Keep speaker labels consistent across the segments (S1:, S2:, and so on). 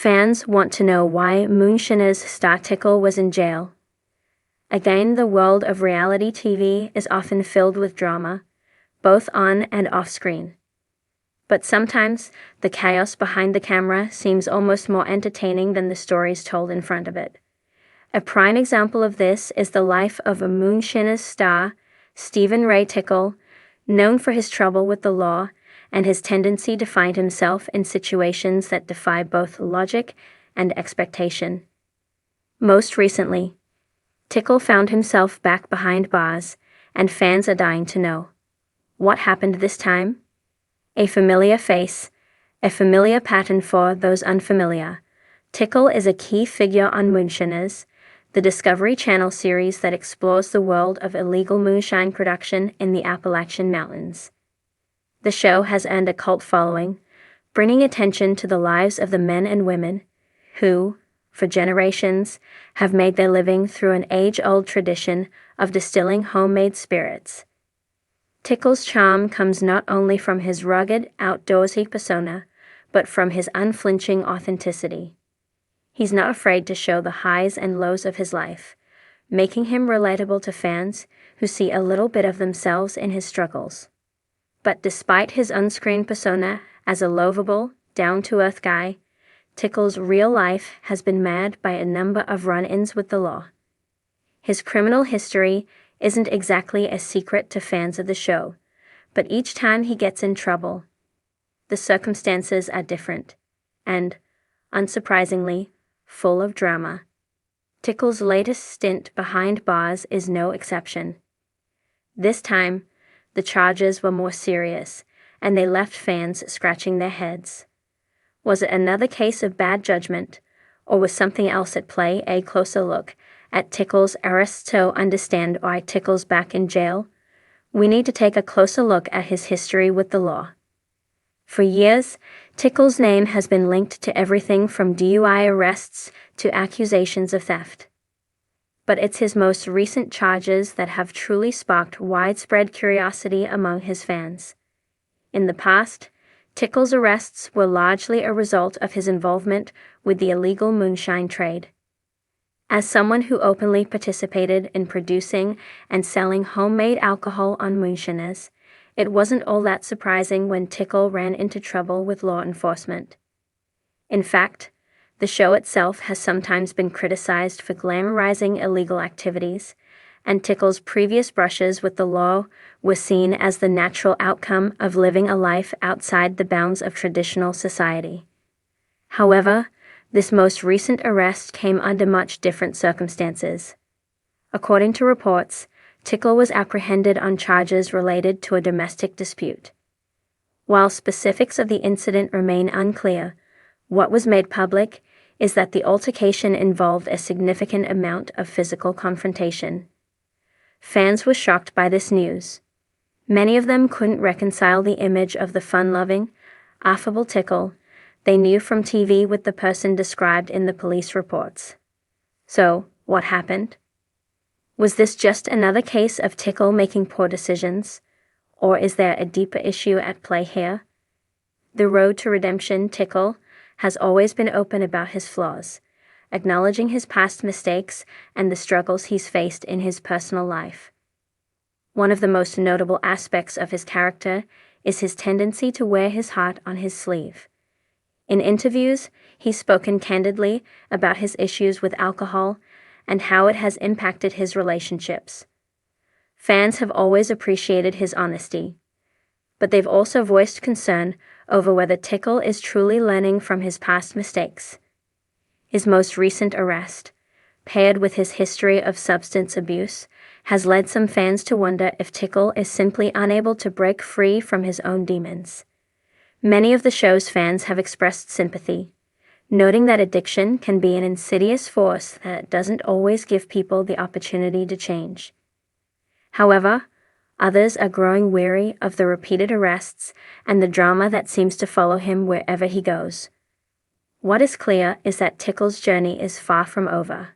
S1: Fans want to know why Moonshiners star Tickle was in jail. Again, the world of reality TV is often filled with drama, both on and off screen. But sometimes, the chaos behind the camera seems almost more entertaining than the stories told in front of it. A prime example of this is the life of a Moonshiners star, Stephen Ray Tickle, known for his trouble with the law and his tendency to find himself in situations that defy both logic and expectation. Most recently, Tickle found himself back behind bars, and fans are dying to know. What happened this time? A familiar face, a familiar pattern for those unfamiliar. Tickle is a key figure on Moonshiners, the Discovery Channel series that explores the world of illegal moonshine production in the Appalachian Mountains. The show has earned a cult following, bringing attention to the lives of the men and women who, for generations, have made their living through an age-old tradition of distilling homemade spirits. Tickle's charm comes not only from his rugged, outdoorsy persona, but from his unflinching authenticity. He's not afraid to show the highs and lows of his life, making him relatable to fans who see a little bit of themselves in his struggles. But despite his on-screen persona as a lovable, down-to-earth guy, Tickle's real life has been marred by a number of run-ins with the law. His criminal history isn't exactly a secret to fans of the show, but each time he gets in trouble, the circumstances are different, and, unsurprisingly, full of drama. Tickle's latest stint behind bars is no exception. This time, the charges were more serious, and they left fans scratching their heads. Was it another case of bad judgment, or was something else at play? A closer look at Tickle's arrest to understand why Tickle's back in jail. We need to take a closer look at his history with the law. For years, Tickle's name has been linked to everything from DUI arrests to accusations of theft. But it's his most recent charges that have truly sparked widespread curiosity among his fans. In the past, Tickle's arrests were largely a result of his involvement with the illegal moonshine trade. As someone who openly participated in producing and selling homemade alcohol on Moonshiners, it wasn't all that surprising when Tickle ran into trouble with law enforcement. In fact, the show itself has sometimes been criticized for glamorizing illegal activities, and Tickle's previous brushes with the law were seen as the natural outcome of living a life outside the bounds of traditional society. However, this most recent arrest came under much different circumstances. According to reports, Tickle was apprehended on charges related to a domestic dispute. While specifics of the incident remain unclear, what was made public is that the altercation involved a significant amount of physical confrontation. Fans were shocked by this news. Many of them couldn't reconcile the image of the fun-loving, affable Tickle they knew from TV with the person described in the police reports. So, what happened? Was this just another case of Tickle making poor decisions, or is there a deeper issue at play here? The road to redemption. Tickle has always been open about his flaws, acknowledging his past mistakes and the struggles he's faced in his personal life. One of the most notable aspects of his character is his tendency to wear his heart on his sleeve. In interviews, he's spoken candidly about his issues with alcohol and how it has impacted his relationships. Fans have always appreciated his honesty, but they've also voiced concern over whether Tickle is truly learning from his past mistakes. His most recent arrest, paired with his history of substance abuse, has led some fans to wonder if Tickle is simply unable to break free from his own demons. Many of the show's fans have expressed sympathy, noting that addiction can be an insidious force that doesn't always give people the opportunity to change. However, others are growing weary of the repeated arrests and the drama that seems to follow him wherever he goes. What is clear is that Tickle's journey is far from over.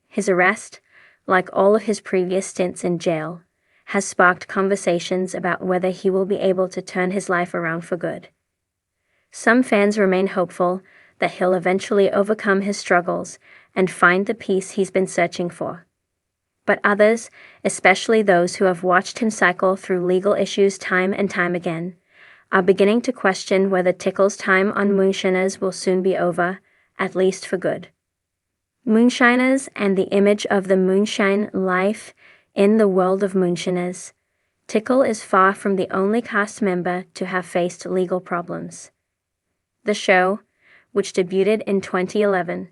S1: His arrest, like all of his previous stints in jail, has sparked conversations about whether he will be able to turn his life around for good. Some fans remain hopeful that he'll eventually overcome his struggles and find the peace he's been searching for. But others, especially those who have watched him cycle through legal issues time and time again, are beginning to question whether Tickle's time on Moonshiners will soon be over, at least for good. Moonshiners and the image of the moonshine life in the world of Moonshiners. Tickle is far from the only cast member to have faced legal problems. The show, which debuted in 2011,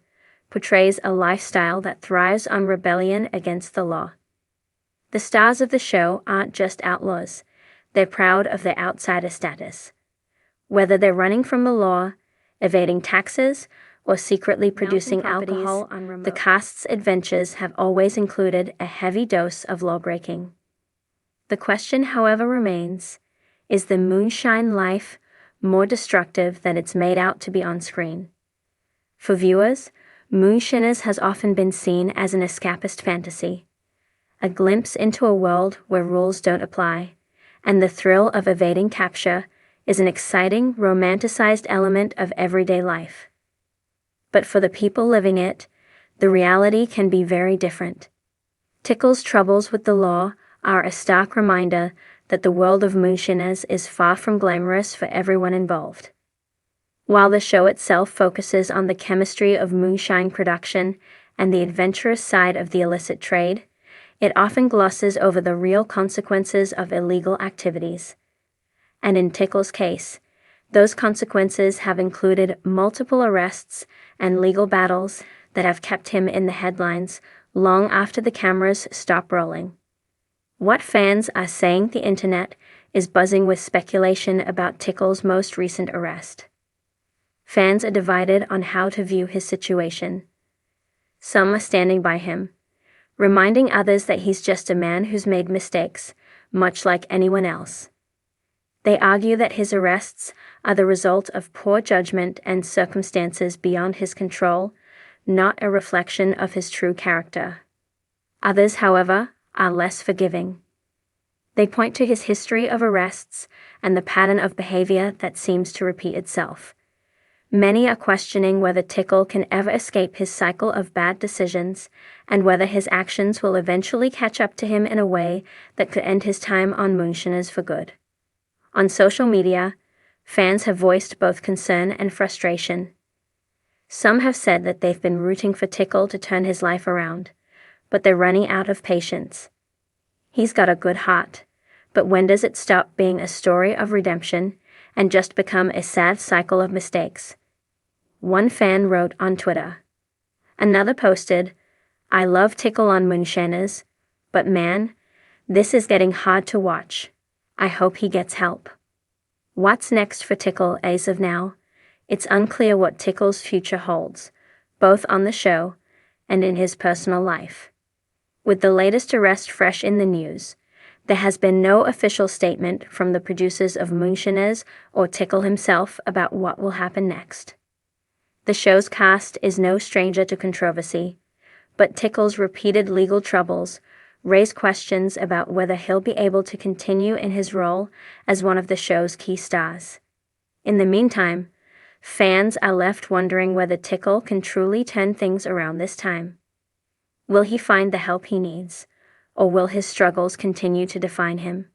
S1: portrays a lifestyle that thrives on rebellion against the law. The stars of the show aren't just outlaws, they're proud of their outsider status. Whether they're running from the law, evading taxes, or secretly producing alcohol, the cast's adventures have always included a heavy dose of lawbreaking. The question, however, remains, is the moonshine life more destructive than it's made out to be on screen? For viewers, Moonshiners has often been seen as an escapist fantasy, a glimpse into a world where rules don't apply, and the thrill of evading capture is an exciting, romanticized element of everyday life. But for the people living it, the reality can be very different. Tickle's troubles with the law are a stark reminder that the world of Moonshiners is far from glamorous for everyone involved. While the show itself focuses on the chemistry of moonshine production and the adventurous side of the illicit trade, it often glosses over the real consequences of illegal activities. And in Tickle's case, those consequences have included multiple arrests and legal battles that have kept him in the headlines long after the cameras stop rolling. What fans are saying the internet is buzzing with speculation about Tickle's most recent arrest. Fans are divided on how to view his situation. Some are standing by him, reminding others that he's just a man who's made mistakes, much like anyone else. They argue that his arrests are the result of poor judgment and circumstances beyond his control, not a reflection of his true character. Others, however, are less forgiving. They point to his history of arrests and the pattern of behavior that seems to repeat itself. Many are questioning whether Tickle can ever escape his cycle of bad decisions and whether his actions will eventually catch up to him in a way that could end his time on Moonshiners for good. On social media, fans have voiced both concern and frustration. Some have said that they've been rooting for Tickle to turn his life around, but they're running out of patience. He's got a good heart, but when does it stop being a story of redemption and just become a sad cycle of mistakes? One fan wrote on Twitter. Another posted, "I love Tickle on Moonshiners, but man, this is getting hard to watch. I hope he gets help." What's next for Tickle as of now? It's unclear what Tickle's future holds, both on the show and in his personal life. With the latest arrest fresh in the news, there has been no official statement from the producers of Moonshiners or Tickle himself about what will happen next. The show's cast is no stranger to controversy, but Tickle's repeated legal troubles raise questions about whether he'll be able to continue in his role as one of the show's key stars. In the meantime, fans are left wondering whether Tickle can truly turn things around this time. Will he find the help he needs, or will his struggles continue to define him?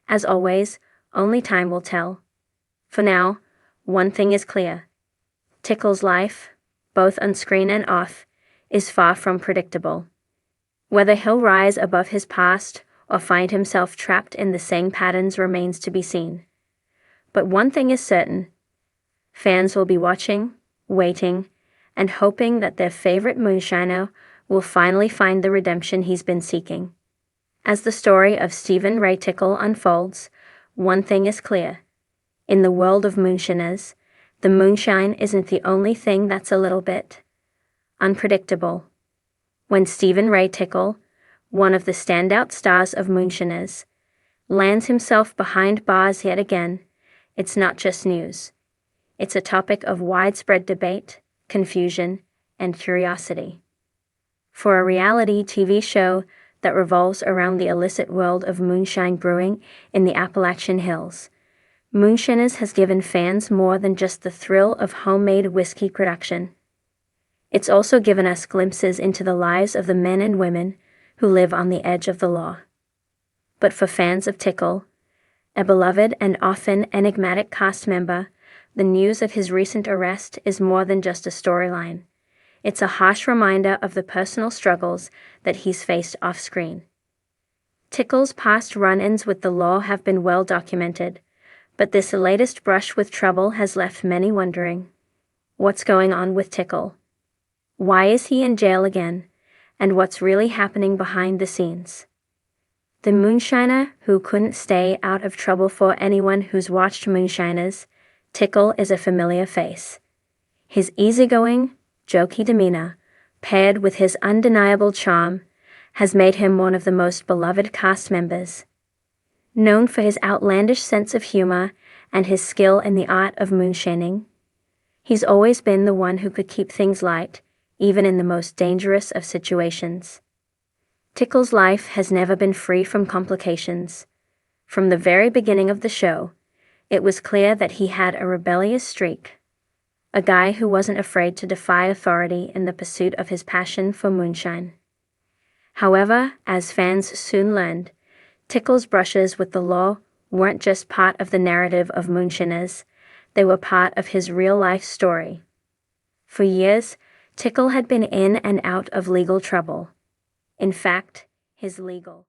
S1: As always, only time will tell. For now, one thing is clear. Tickle's life, both on screen and off, is far from predictable. Whether he'll rise above his past or find himself trapped in the same patterns remains to be seen. But one thing is certain. Fans will be watching, waiting, and hoping that their favorite moonshiner will finally find the redemption he's been seeking. As the story of Stephen Ray Tickle unfolds, one thing is clear. In the world of Moonshiners, the moonshine isn't the only thing that's a little bit unpredictable. When Stephen Ray Tickle, one of the standout stars of Moonshiners, lands himself behind bars yet again, it's not just news. It's a topic of widespread debate, confusion, and curiosity. For a reality TV show that revolves around the illicit world of moonshine brewing in the Appalachian Hills, Moonshiners has given fans more than just the thrill of homemade whiskey production. It's also given us glimpses into the lives of the men and women who live on the edge of the law. But for fans of Tickle, a beloved and often enigmatic cast member, the news of his recent arrest is more than just a storyline. It's a harsh reminder of the personal struggles that he's faced off-screen. Tickle's past run-ins with the law have been well documented, but this latest brush with trouble has left many wondering. What's going on with Tickle? Why is he in jail again? And what's really happening behind the scenes? The moonshiner who couldn't stay out of trouble. For anyone who's watched Moonshiners, Tickle is a familiar face. His easygoing, jokey demeanor, paired with his undeniable charm, has made him one of the most beloved cast members. Known for his outlandish sense of humor and his skill in the art of moonshining, he's always been the one who could keep things light, even in the most dangerous of situations. Tickle's life has never been free from complications. From the very beginning of the show, it was clear that he had a rebellious streak, a guy who wasn't afraid to defy authority in the pursuit of his passion for moonshine. However, as fans soon learned, Tickle's brushes with the law weren't just part of the narrative of Moonshiners, they were part of his real-life story. For years, Tickle had been in and out of legal trouble. In fact, his legal